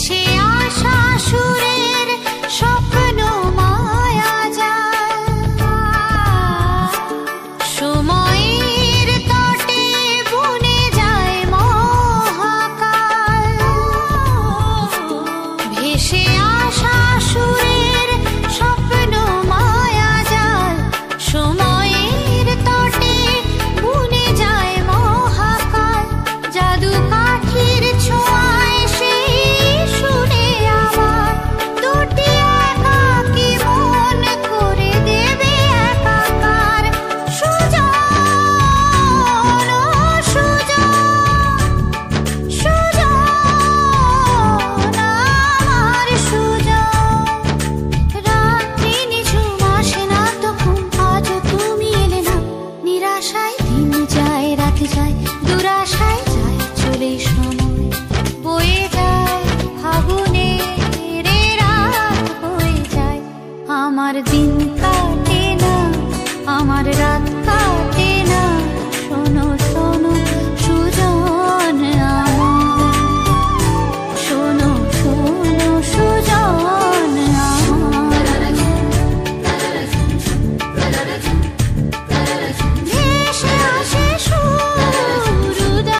ভেসে আসা সুরের স্বপ্ন মায়া যায়, সময়ের তটে বুনে যায় মহাকাল। ভেসে আসা সুরের স্বপ্ন মায়া যায়, সময়ের তটে বুনে যায় মহাকাল। জাদু কাঠির ছোঁয়ায় সেই সুরে আবার দুটি একাকী মন করে দেবে একাকার। সুজন, ও সুজন, সুজন, আমার সুজন। রাত্রি নিঝুম আসে না তখন, আজও তুমি এলে না। নিরাশায় দিন যায়, রাত যায়, দুরাশায় যায় চলে সময়। বয়ে যায় ফাগুনে রে রাত বয়ে যায়, আমার দিন কাটে না, আমার রাত